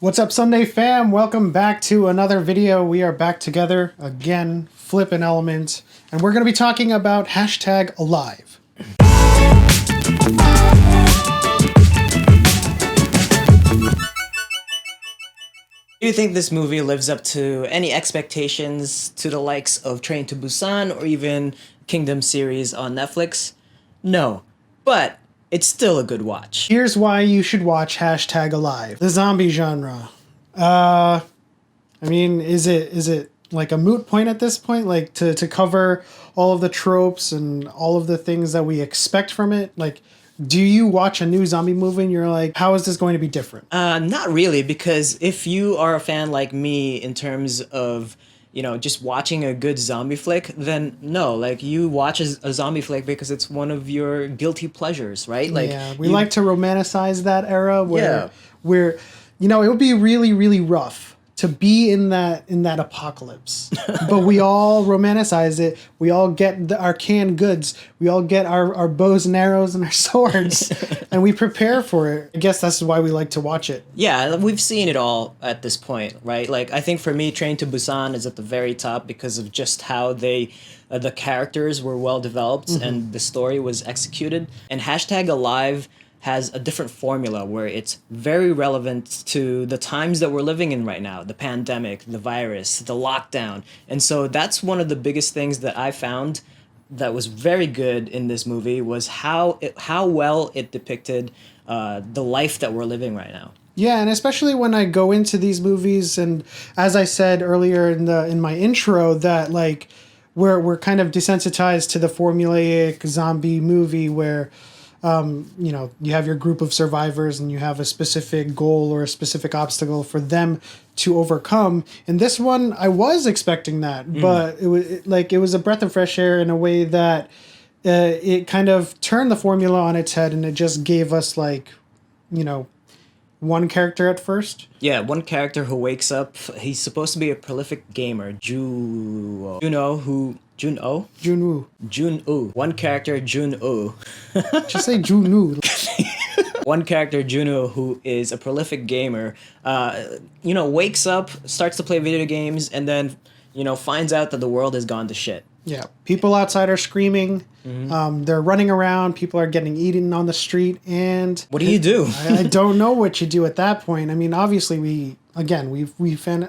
What's up, Sunday fam? Welcome back to another video. We are back together again, flipping element, and we're going to be talking about hashtag alive. Do you think this movie lives up to any expectations to the likes of Train to Busan or even Kingdom series on Netflix? No, but it's still a good watch. Here's why you should watch hashtag alive. The zombie genre. Is it like a moot point at this point? Like to cover all of the tropes and all of the things that we expect from it? Like, do you watch a new zombie movie and you're like, how is this going to be different? Not really, because if you are a fan like me in terms of, just watching a good zombie flick, then no, like you watch a zombie flick because it's one of your guilty pleasures, right? Like, yeah, we like to romanticize that era where it would be really, really rough to be in that apocalypse. But we all romanticize it. We all get our canned goods. We all get our bows and arrows and our swords and we prepare for it. I guess that's why we like to watch it. Yeah, we've seen it all at this point, right? Like, I think for me, Train to Busan is at the very top because of just how the characters were well developed and the story was executed. And hashtag alive has a different formula where it's very relevant to the times that we're living in right now, the pandemic, the virus, the lockdown. And so that's one of the biggest things that I found that was very good in this movie was how well it depicted the life that we're living right now. Yeah, and especially when I go into these movies, and as I said earlier in my intro, that like we're kind of desensitized to the formulaic zombie movie where you have your group of survivors and you have a specific goal or a specific obstacle for them to overcome. In this one, I was expecting that, but it was a breath of fresh air in a way that it kind of turned the formula on its head, and it just gave us one character at first. Yeah, one character who wakes up. He's supposed to be a prolific gamer, Junwoo. Junwoo. One character, Junwoo. Just say Junwoo. One character, Junwoo, who is a prolific gamer, wakes up, starts to play video games, and then, finds out that the world has gone to shit. Yeah, people outside are screaming. They're running around. People are getting eaten on the street. And what do you do? I don't know what you do at that point. I mean, obviously, we fantasize,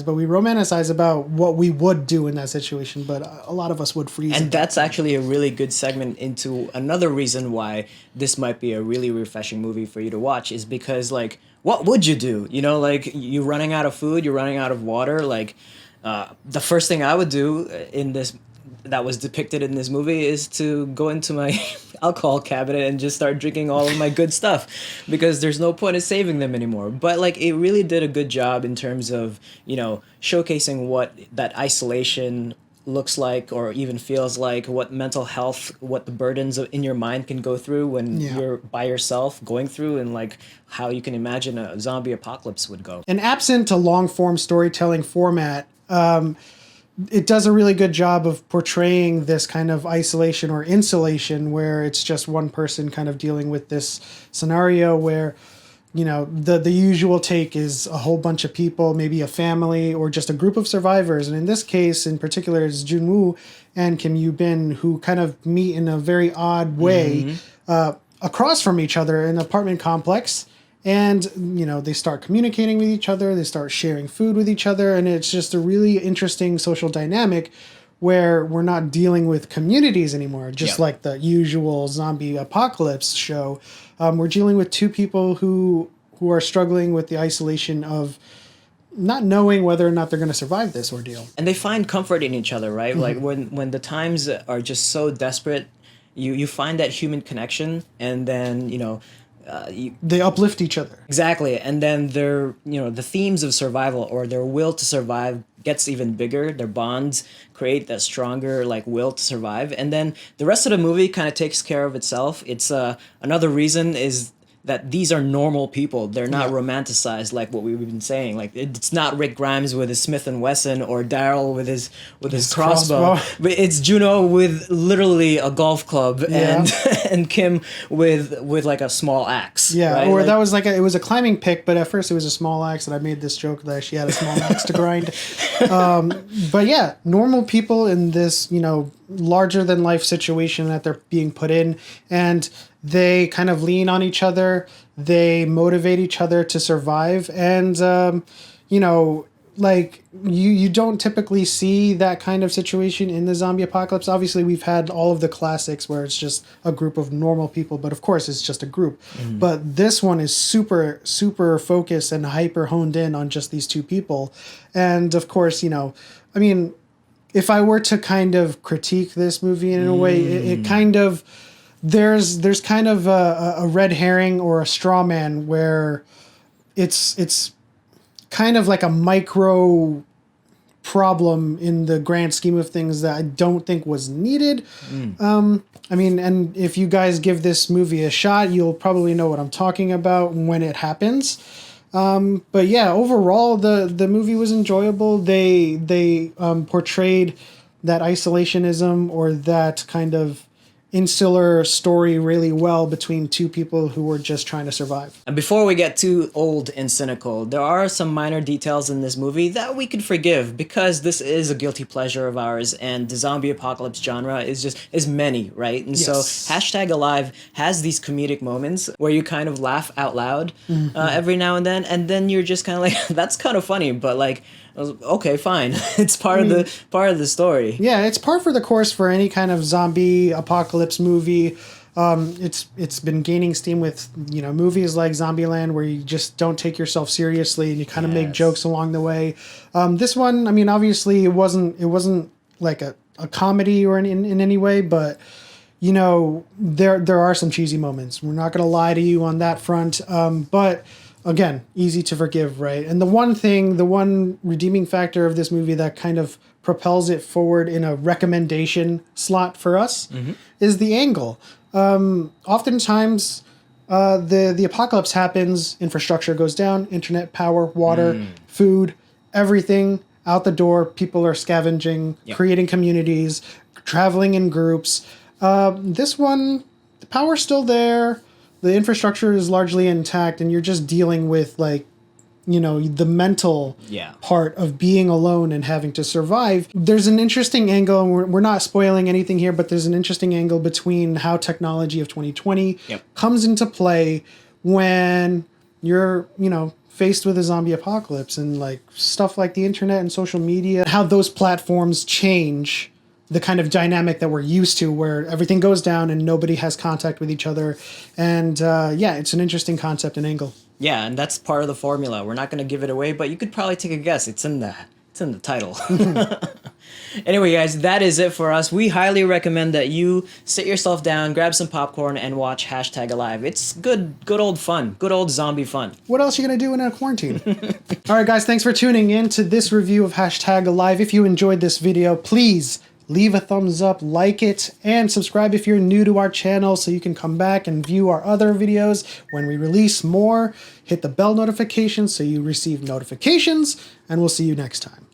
but we romanticize about what we would do in that situation. But a lot of us would freeze. And that's actually a really good segment into another reason why this might be a really refreshing movie for you to watch is because, like, what would you do? You're running out of food, you're running out of water, like. The first thing I would do that was depicted in this movie is to go into my alcohol cabinet and just start drinking all of my good stuff because there's no point in saving them anymore. But like it really did a good job in terms of, showcasing what that isolation looks like or even feels like, what mental health, what the burdens in your mind can go through when you're by yourself going through, and like how you can imagine a zombie apocalypse would go. And absent a long form storytelling format, it does a really good job of portraying this kind of isolation or insulation where it's just one person kind of dealing with this scenario where, the usual take is a whole bunch of people, maybe a family or just a group of survivors. And in this case, in particular, it's Junwoo and Kim Yoo-bin who kind of meet in a very odd way across from each other in an apartment complex. And, they start communicating with each other, they start sharing food with each other, and it's just a really interesting social dynamic where we're not dealing with communities anymore, just like the usual zombie apocalypse show. We're dealing with two people who are struggling with the isolation of not knowing whether or not they're going to survive this ordeal. And they find comfort in each other, right? Like when the times are just so desperate, you find that human connection, and then, they uplift each other. Exactly. And then the themes of survival or their will to survive gets even bigger. Their bonds create that stronger like will to survive. And then the rest of the movie kind of takes care of itself. It's another reason is that these are normal people. They're not Yeah. romanticized like what we've been saying. Like it's not Rick Grimes with his Smith and Wesson or Daryl with his crossbow, but it's Juno with literally a golf club Yeah. and Kim with like a small axe. Yeah, right? or Like, that was like it was a climbing pick, but at first it was a small axe, and I made this joke that she had a small axe to grind. But yeah, normal people in this, larger than life situation that they're being put in, and they kind of lean on each other. They motivate each other to survive, and like you don't typically see that kind of situation in the zombie apocalypse. Obviously, we've had all of the classics where it's just a group of normal people, but of course it's just a group. But this one is super focused and hyper honed in on just these two people. And of course, I mean, if I were to kind of critique this movie in a way, it kind of there's kind of a red herring or a straw man where it's kind of like a micro problem in the grand scheme of things that I don't think was needed. I mean, and if you guys give this movie a shot, you'll probably know what I'm talking about when it happens. But yeah, overall, the movie was enjoyable. They portrayed that isolationism or that kind of insular story really well between two people who were just trying to survive. And before we get too old and cynical, there are some minor details in this movie that we could forgive because this is a guilty pleasure of ours, and the zombie apocalypse genre is many, right? And so #Alive has these comedic moments where you kind of laugh out loud every now and then you're just kind of like, that's kind of funny, but like, okay, fine. It's part of the story. Yeah, it's par for the course for any kind of zombie apocalypse movie. It's been gaining steam with movies like Zombieland, where you just don't take yourself seriously and you kind of make jokes along the way. This one, I mean, obviously it wasn't like a comedy or in any way, but there are some cheesy moments. We're not going to lie to you on that front, but. Again, easy to forgive, right? And the one redeeming factor of this movie that kind of propels it forward in a recommendation slot for us is the angle. Oftentimes, the apocalypse happens, infrastructure goes down, internet, power, water, food, everything out the door. People are scavenging, creating communities, traveling in groups. This one, the power's still there. The infrastructure is largely intact, and you're just dealing with the mental part of being alone and having to survive. There's an interesting angle, and we're not spoiling anything here, but there's an interesting angle between how technology of 2020 comes into play when you're, faced with a zombie apocalypse, and like stuff like the internet and social media, how those platforms change the kind of dynamic that we're used to, where everything goes down and nobody has contact with each other. And it's an interesting concept and angle. Yeah, and that's part of the formula. We're not going to give it away, but you could probably take a guess. It's in the title. Anyway, guys, that is it for us. We highly recommend that you sit yourself down, grab some popcorn, and watch #Alive. It's good old fun, good old zombie fun. What else are you going to do in a quarantine? All right, guys, thanks for tuning in to this review of #Alive. If you enjoyed this video, please leave a thumbs up, like it, and subscribe if you're new to our channel so you can come back and view our other videos when we release more. Hit the bell notification so you receive notifications, and we'll see you next time.